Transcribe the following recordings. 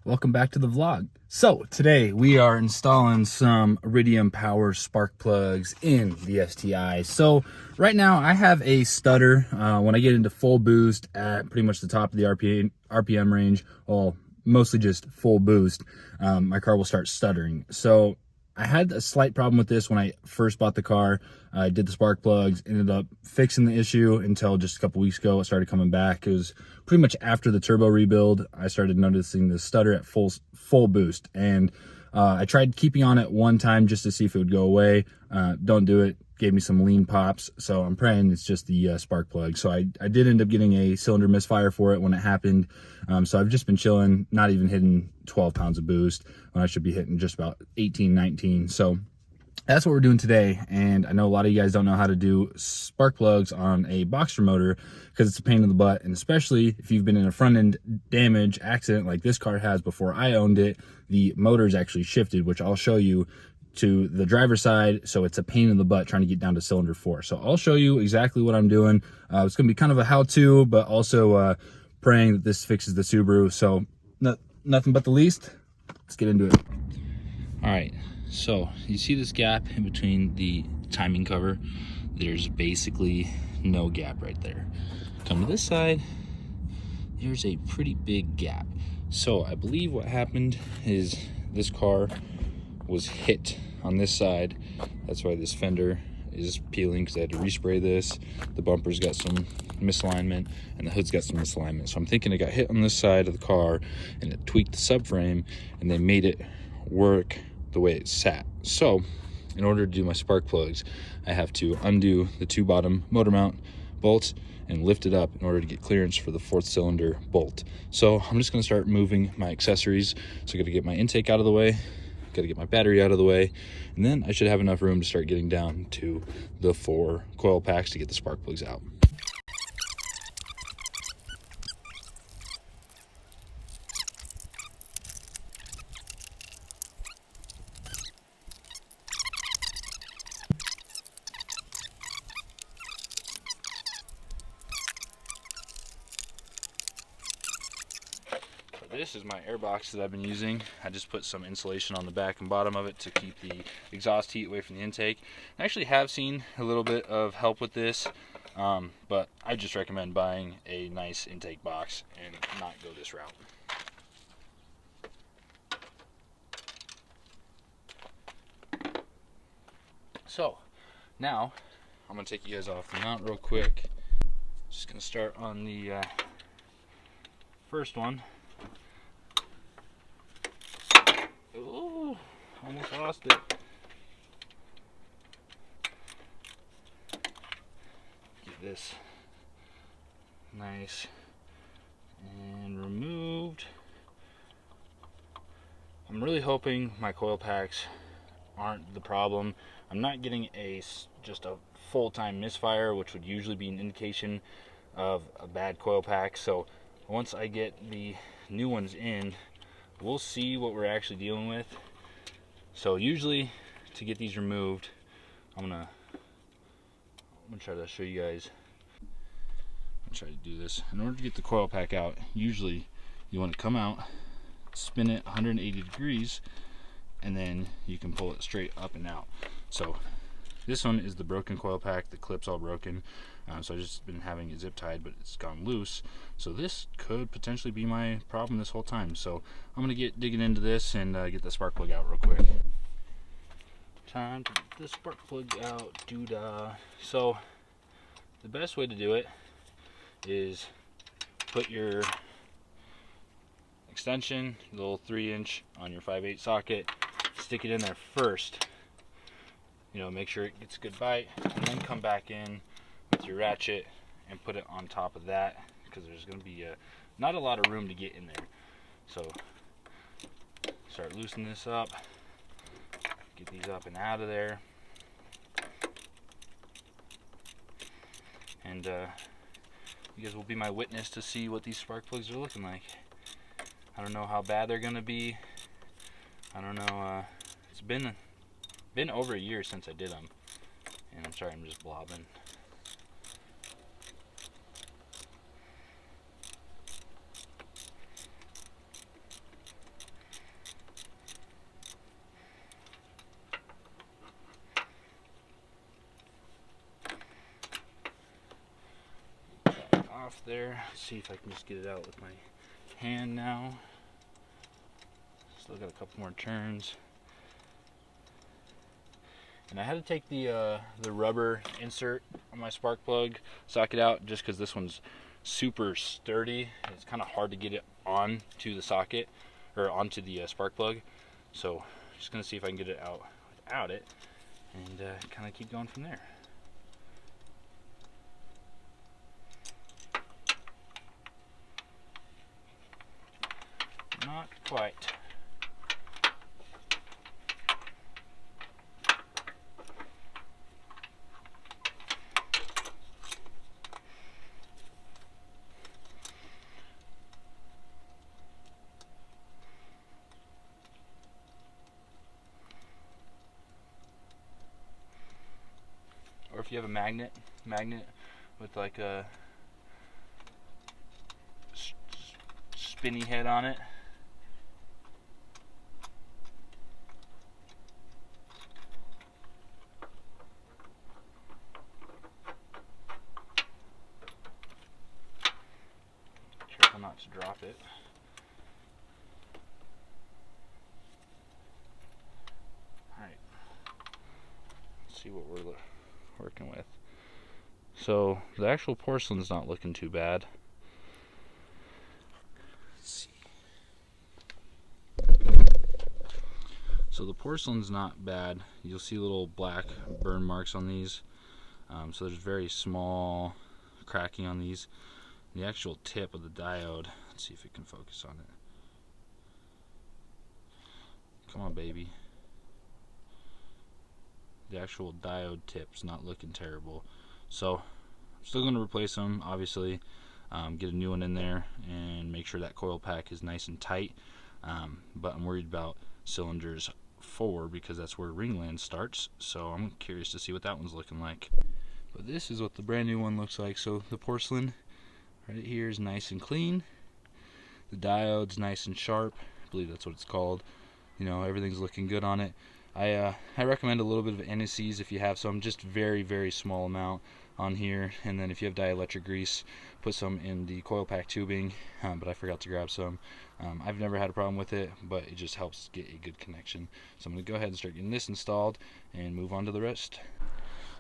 Welcome back to the vlog. So today we are installing some Iridium power spark plugs in the STI. So right now I have a stutter. When I get into full boost at pretty much the top of the RPM range, well, mostly just full boost, my car will start stuttering. So I had a slight problem with this when I first bought the car. I did the spark plugs, ended up fixing the issue until just a couple weeks ago it started coming back. It was pretty much after the turbo rebuild. I started noticing the stutter at full boost, and I tried keeping on it one time just to see if it would go away. Don't do it. Gave me some lean pops, so I'm praying it's just the spark plug. So I did end up getting a cylinder misfire for it when it happened. So I've just been chilling, not even hitting 12 pounds of boost when I should be hitting just about 18, 19. So that's what we're doing today. And I know a lot of you guys don't know how to do spark plugs on a Boxster motor because it's a pain in the butt. And especially if you've been in a front end damage accident like this car has before I owned it, the motor's actually shifted, which I'll show you, to the driver's side. So it's a pain in the butt trying to get down to cylinder 4. So I'll show you exactly what I'm doing. It's going to be kind of a how-to, but also praying that this fixes the Subaru. So nothing but the least. Let's get into it. All right. So you see this gap in between the timing cover? There's basically no gap right there. Come to this side, there's a pretty big gap. So I believe what happened is this car was hit on this side. That's why this fender is peeling, because I had to respray this. The bumper's got some misalignment and the hood's got some misalignment. So I'm thinking it got hit on this side of the car and it tweaked the subframe and they made it work the way it sat. So in order to do my spark plugs, I have to undo the two bottom motor mount bolts and lift it up in order to get clearance for the 4th cylinder bolt. So I'm just going to start moving my accessories. So I got to get my intake out of the way, got to get my battery out of the way, and then I should have enough room to start getting down to the 4 coil packs to get the spark plugs out. This is my air box that I've been using. I just put some insulation on the back and bottom of it to keep the exhaust heat away from the intake. I actually have seen a little bit of help with this, but I just recommend buying a nice intake box and not go this route. So now I'm going to take you guys off the mount real quick. Just going to start on the first one. Ooh, almost lost it. Get this nice and removed. I'm really hoping my coil packs aren't the problem. I'm not getting just a full-time misfire, which would usually be an indication of a bad coil pack. So once I get the new ones in, we'll see what we're actually dealing with. So usually to get these removed, I'm gonna try to show you guys. I'll try to do this. In order to get the coil pack out, usually you want to come out, spin it 180 degrees, and then you can pull it straight up and out. So this one is the broken coil pack. The clip's all broken. So I've just been having it zip tied, but it's gone loose. So this could potentially be my problem this whole time. So I'm gonna get digging into this and get the spark plug out real quick. Time to get the spark plug out. Doodah. So the best way to do it is put your extension, the little 3-inch on your 5/8 socket, stick it in there first. You know, make sure it gets a good bite, and then come back in with your ratchet and put it on top of that, because there's going to be not a lot of room to get in there. So start loosening this up, get these up and out of there, and you guys will be my witness to see what these spark plugs are looking like. I don't know how bad they're going to be. I don't know. It's been over a year since I did them, and I'm sorry, I'm just blobbing. there. Let's see if I can just get it out with my hand now. Still got a couple more turns. And I had to take the rubber insert on my spark plug socket out just because this one's super sturdy. It's kind of hard to get it onto the socket or onto the spark plug. So just gonna see if I can get it out without it, and kind of keep going from there. Not quite. Or if you have a magnet with like a spinny head on it. Careful not to drop it. Alright. Let's see what we're working with. So the actual porcelain's not looking too bad. Let's see. So the porcelain's not bad. You'll see little black burn marks on these. So there's very small cracking on these. The actual tip of the diode, let's see if we can focus on it. Come on, baby. The actual diode tip's not looking terrible. So I'm still going to replace them, obviously. Get a new one in there and make sure that coil pack is nice and tight. But I'm worried about cylinders 4 because that's where ringland starts. So I'm curious to see what that one's looking like. But this is what the brand new one looks like. So the porcelain right here is nice and clean. The diode's nice and sharp. I believe that's what it's called. You know, everything's looking good on it. I recommend a little bit of anti-seize if you have some, just very small amount on here, and then if you have dielectric grease, put some in the coil pack tubing, but I forgot to grab some. I've never had a problem with it, but it just helps get a good connection. So I'm going to go ahead and start getting this installed and move on to the rest.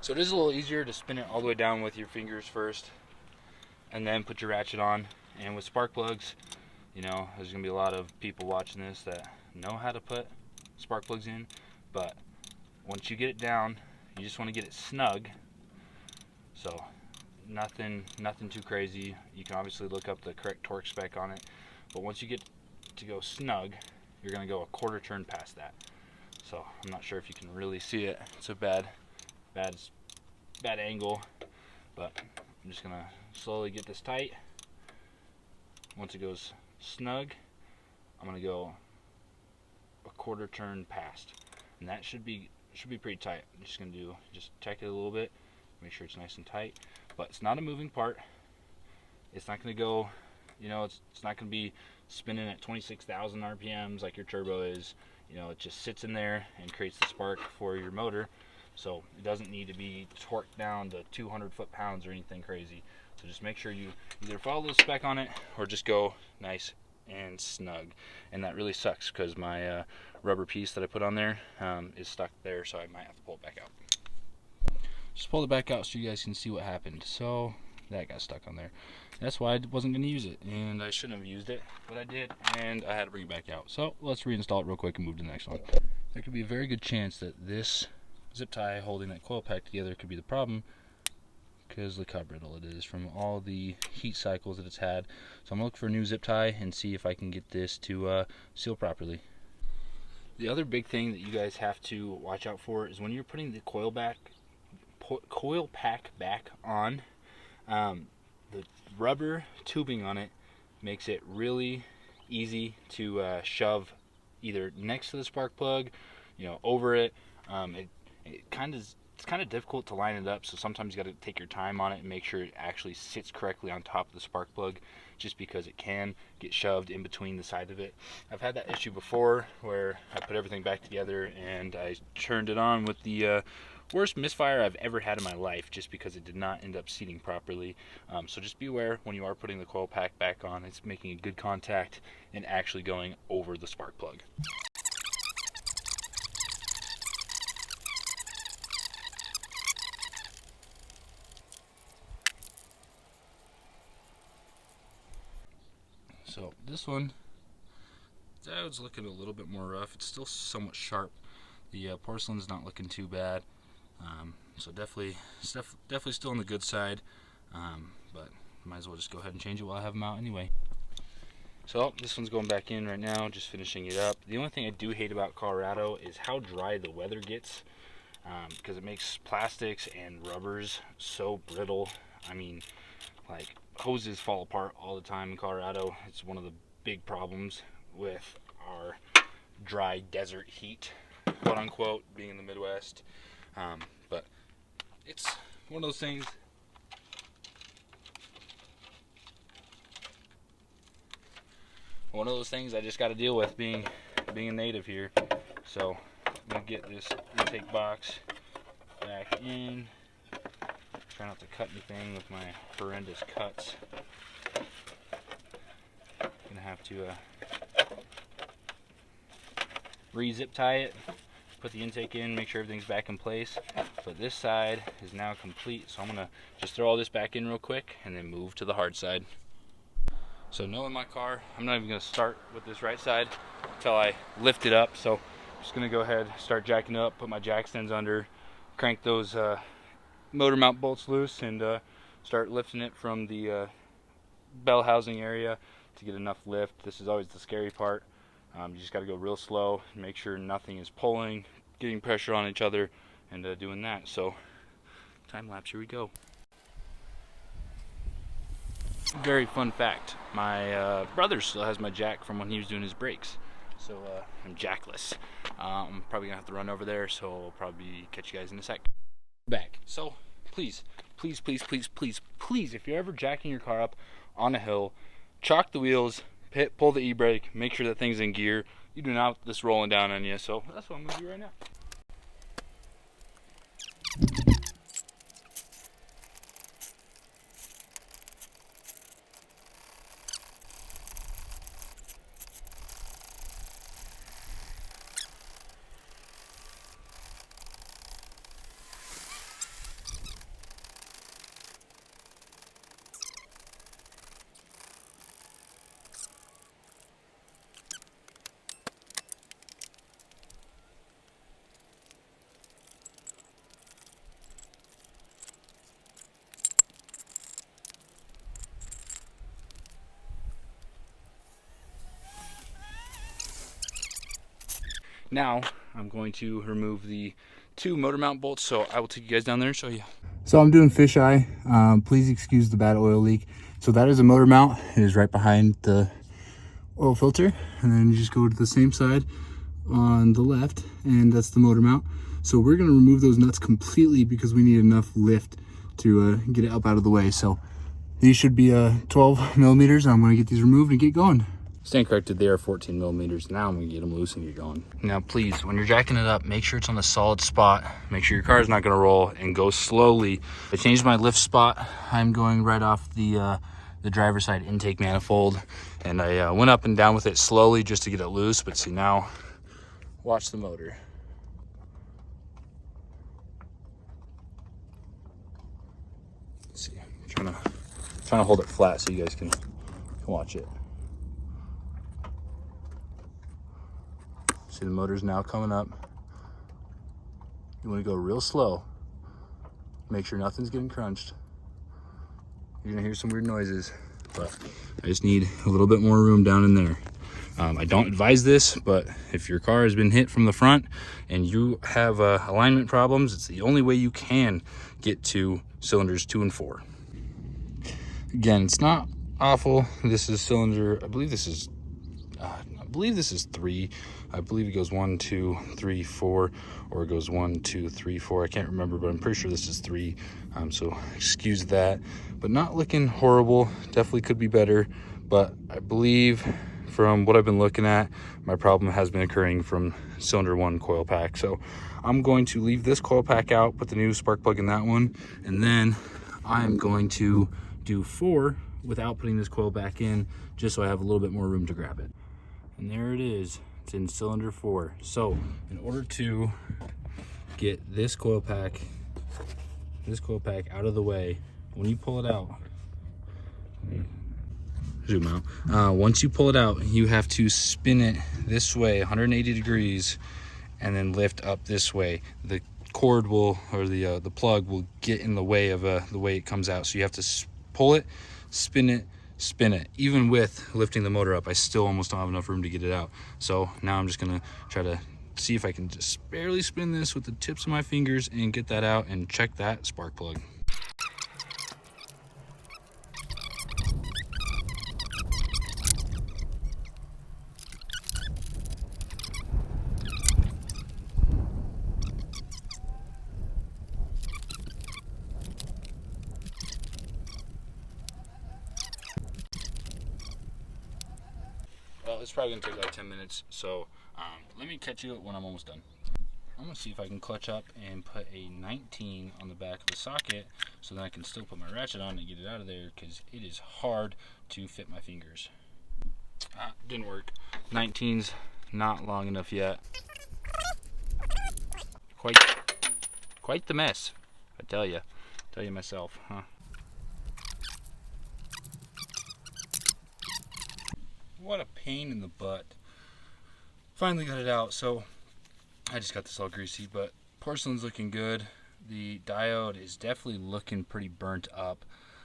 So it is a little easier to spin it all the way down with your fingers first and then put your ratchet on. And with spark plugs, you know, there's going to be a lot of people watching this that know how to put spark plugs in, but once you get it down, you just want to get it snug. So nothing too crazy. You can obviously look up the correct torque spec on it, but once you get to go snug, you're going to go a quarter turn past that. So I'm not sure if you can really see it. It's a bad angle, but I'm just going to slowly get this tight. Once it goes snug, I'm going to go a quarter turn past, and that should be pretty tight. I'm just going to just check it a little bit, make sure it's nice and tight. But it's not a moving part. It's not going to go, you know, it's not going to be spinning at 26,000 RPMs like your turbo is. You know, it just sits in there and creates the spark for your motor. So it doesn't need to be torqued down to 200 foot-pounds or anything crazy. So just make sure you either follow the spec on it or just go nice and snug. And that really sucks because my rubber piece that I put on there is stuck there, so I might have to pull it back out. Just pull it back out so you guys can see what happened. So that got stuck on there. That's why I wasn't going to use it, and I shouldn't have used it, but I did, and I had to bring it back out. So let's reinstall it real quick and move to the next one. There could be a very good chance that this zip tie holding that coil pack together could be the problem, because look how brittle it is from all the heat cycles that it's had. So I'm going to look for a new zip tie and see if I can get this to seal properly. The other big thing that you guys have to watch out for is when you're putting the coil pack back on, the rubber tubing on it makes it really easy to shove either next to the spark plug, you know, over it. It's kind of difficult to line it up, so sometimes you got to take your time on it and make sure it actually sits correctly on top of the spark plug, just because it can get shoved in between the side of it. I've had that issue before where I put everything back together and I turned it on with the worst misfire I've ever had in my life, just because it did not end up seating properly. So just be aware when you are putting the coil pack back on, it's making a good contact and actually going over the spark plug. So this one, diode's looking a little bit more rough. It's still somewhat sharp. The porcelain's not looking too bad. So definitely still on the good side. But might as well just go ahead and change it while I have them out anyway. So this one's going back in right now, just finishing it up. The only thing I do hate about Colorado is how dry the weather gets, because it makes plastics and rubbers so brittle. I mean, like, hoses fall apart all the time in Colorado. It's one of the big problems with our dry desert heat, quote unquote, being in the Midwest. But it's one of those things. I just got to deal with being a native here. So I'm gonna get this intake box back in. Try not to cut anything with my horrendous cuts. Gonna have to re-zip tie it, put the intake in, make sure everything's back in place. But this side is now complete, so I'm gonna just throw all this back in real quick and then move to the hard side. So knowing my car, I'm not even gonna start with this right side until I lift it up. So I'm just gonna go ahead, start jacking up, put my jack stands under, crank those motor mount bolts loose, and start lifting it from the bell housing area to get enough lift. This is always the scary part. You just got to go real slow and make sure nothing is pulling, getting pressure on each other, and doing that. So time lapse, here we go. Very fun fact, my brother still has my jack from when he was doing his brakes, so I'm jackless. I'm probably gonna have to run over there, so I'll probably catch you guys in a sec. Back. So please, if you're ever jacking your car up on a hill, chalk the wheels, pull the e-brake, make sure that thing's in gear. You do not want this rolling down on you, so that's what I'm gonna do right now. Now I'm going to remove the 2 motor mount bolts, so I will take you guys down there and show you. So I'm doing fisheye. Please excuse the bad oil leak. So that is a motor mount. It is right behind the oil filter, and then you just go to the same side on the left, and that's the motor mount. So we're going to remove those nuts completely because we need enough lift to get it up out of the way. So these should be 12 millimeters. I'm going to get these removed and get going. Stand corrected, they are 14 millimeters. Now I'm gonna get them loose and get going. Now please, when you're jacking it up, make sure it's on a solid spot. Make sure your car is not gonna roll, and go slowly. I changed my lift spot. I'm going right off the driver's side intake manifold, and I went up and down with it slowly just to get it loose. But see, now watch the motor. Let's see, I'm trying to hold it flat so you guys can watch it. See, the motor's now coming up. You want to go real slow. Make sure nothing's getting crunched. You're gonna hear some weird noises, but I just need a little bit more room down in there. I don't advise this, but if your car has been hit from the front and you have alignment problems, it's the only way you can get to cylinders 2 and 4. Again, it's not awful. This is cylinder, I believe this is 3. I believe it goes 1, 2, 3, 4, or it goes 1, 2, 3, 4. I can't remember, but I'm pretty sure this is 3. So excuse that, but not looking horrible. Definitely could be better, but I believe from what I've been looking at, my problem has been occurring from cylinder 1 coil pack. So I'm going to leave this coil pack out, put the new spark plug in that one, and then I'm going to do 4 without putting this coil back in, just so I have a little bit more room to grab it. And there it is, it's in cylinder 4. So in order to get this coil pack out of the way, when you pull it out, zoom out. Once you pull it out, you have to spin it this way 180 degrees and then lift up this way. The cord will, or the plug will get in the way of the way it comes out. So you have to pull it, spin it. Even with lifting the motor up, I still almost don't have enough room to get it out. So now I'm just gonna try to see if I can just barely spin this with the tips of my fingers and get that out and check that spark plug. Well, it's probably gonna take like 10 minutes, so let me catch you when I'm almost done. I'm gonna see if I can clutch up and put a 19 on the back of the socket, so then I can still put my ratchet on and get it out of there, because it is hard to fit my fingers. Didn't work. 19's not long enough yet. Quite the mess, I tell you myself, huh? What a pain in the butt. Finally got it out, so I just got this all greasy, but porcelain's looking good. The diode is definitely looking pretty burnt up.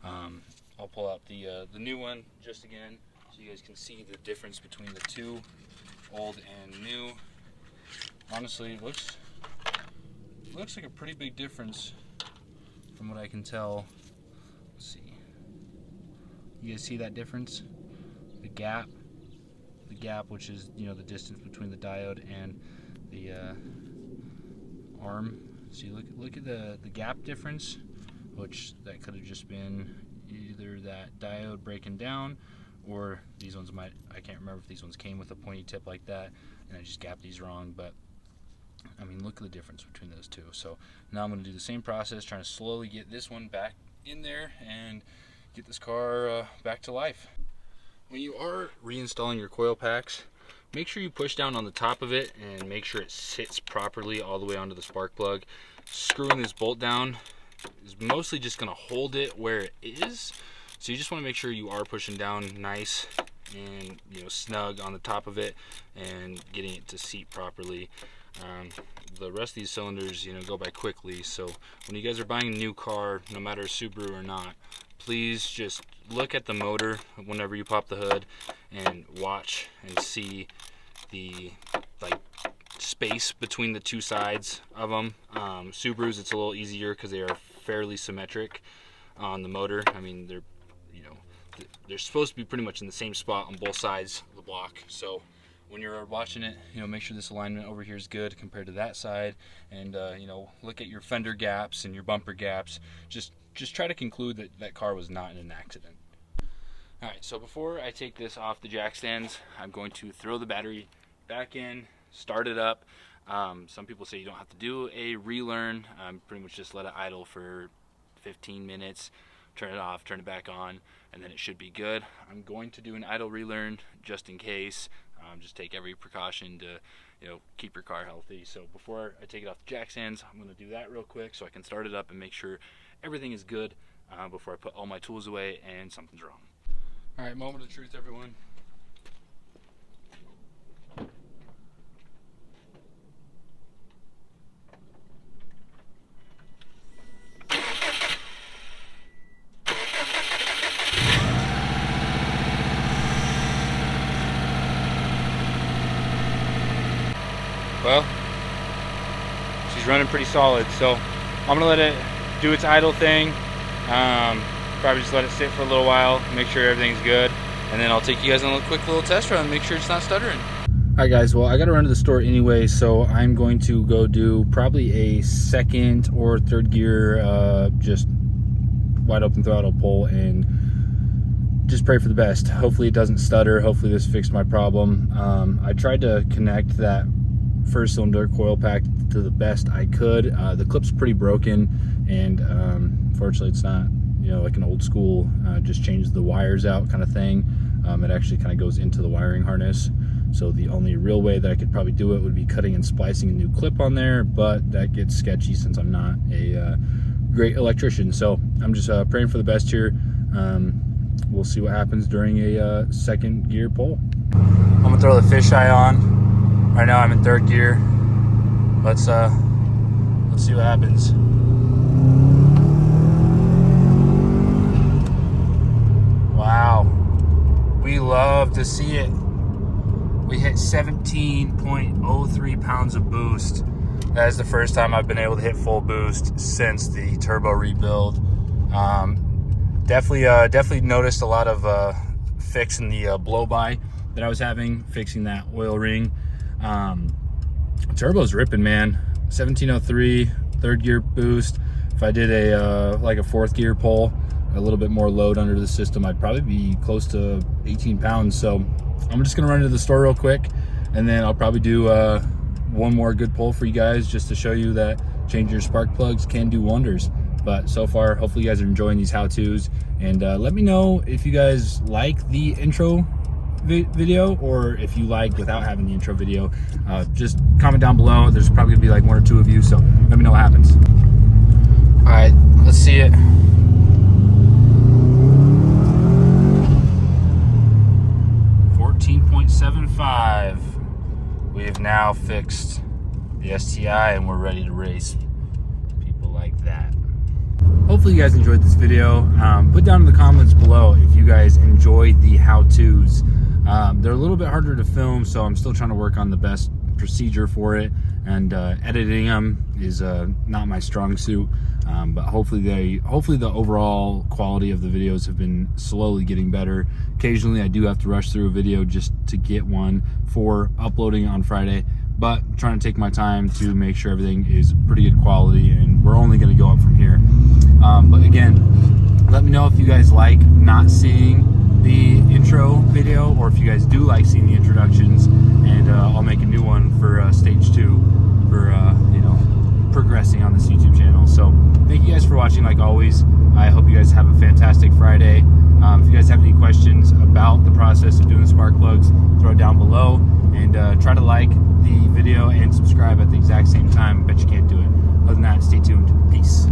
I'll pull out the new one just again so you guys can see the difference between the two, old and new. Honestly, it looks like a pretty big difference from what I can tell. Let's see. You guys see that difference? The gap, which is, you know, the distance between the diode and the arm. So you look at the gap difference, which that could have just been either that diode breaking down, or these ones might, I can't remember if these ones came with a pointy tip like that and I just gapped these wrong, but I mean, look at the difference between those two. So now I'm going to do the same process, trying to slowly get this one back in there and get this car back to life. When you are reinstalling your coil packs, make sure you push down on the top of it and make sure it sits properly all the way onto the spark plug. Screwing this bolt down is mostly just going to hold it where it is. So you just want to make sure you are pushing down nice and, you know, snug on the top of it and getting it to seat properly. The rest of these cylinders, you know, go by quickly. So when you guys are buying a new car, no matter Subaru or not, please just look at the motor whenever you pop the hood and watch and see the space between the two sides of them. Subarus, it's a little easier because they are fairly symmetric on the motor. I mean, they're supposed to be pretty much in the same spot on both sides of the block. So when you're watching it, you know, make sure this alignment over here is good compared to that side, and you know, look at your fender gaps and your bumper gaps. Just try to conclude that that car was not in an accident. All right, so before I take this off the jack stands, I'm going to throw the battery back in, start it up. Some people say you don't have to do a relearn. Pretty much just let it idle for 15 minutes, turn it off, turn it back on, and then it should be good. I'm going to do an idle relearn just in case. Just take every precaution to, you know, keep your car healthy. So before I take it off the jack stands, I'm going to do that real quick so I can start it up and make sure everything is good before I put all my tools away and something's wrong. All right, moment of truth, everyone. Well, she's running pretty solid, so I'm gonna let it do its idle thing. Probably just let it sit for a little while, make sure everything's good, and then I'll take you guys on a quick little test run and make sure it's not stuttering. All right, guys, well, I gotta run to the store anyway, so I'm going to go do probably a second or third gear, just wide open throttle pull, and just pray for the best. Hopefully it doesn't stutter. Hopefully this fixed my problem. I tried to connect that first cylinder coil pack to the best I could. The clip's pretty broken, and fortunately it's not, you know, like an old school just change the wires out kind of thing. It actually kind of goes into the wiring harness. So the only real way that I could probably do it would be cutting and splicing a new clip on there, but that gets sketchy since I'm not a great electrician. So I'm just praying for the best here. We'll see what happens during a second gear pull. I'm gonna throw the fisheye on. Right now I'm in third gear. Let's see what happens. Wow, we love to see it. We hit 17.03 pounds of boost. That is the first time I've been able to hit full boost since the turbo rebuild. Definitely noticed a lot of fixing the blow-by that I was having, fixing that oil ring. Turbo's ripping, man. 1703, third gear boost. If I did a like a fourth gear pull, a little bit more load under the system, I'd probably be close to 18 pounds. So I'm just gonna run to the store real quick, and then I'll probably do one more good pull for you guys, just to show you that changing your spark plugs can do wonders. But so far, hopefully you guys are enjoying these how-tos, and let me know if you guys like the intro video, or if you like without having the intro video. Just comment down below. There's probably gonna be like 1 or 2 of you, so let me know what happens. All right, let's see it. We have now fixed the STI, and we're ready to race people like that. Hopefully you guys enjoyed this video. Put down in the comments below if you guys enjoyed the how-tos. They're a little bit harder to film, so I'm still trying to work on the best procedure for it, and editing them is not my strong suit. But hopefully the overall quality of the videos have been slowly getting better. Occasionally I do have to rush through a video just to get one for uploading on Friday, but I'm trying to take my time to make sure everything is pretty good quality, and we're only going to go up from here. But again, let me know if you guys like not seeing the intro video, or if you guys do like seeing the introductions, and I'll make a new one for stage 2 for you know, progressing on this YouTube channel. So thank you guys for watching. Like always, I hope you guys have a fantastic Friday. If you guys have any questions about the process of doing the spark plugs, throw it down below, and try to like the video and subscribe at the exact same time. Bet you can't do it. Other than that, stay tuned. Peace.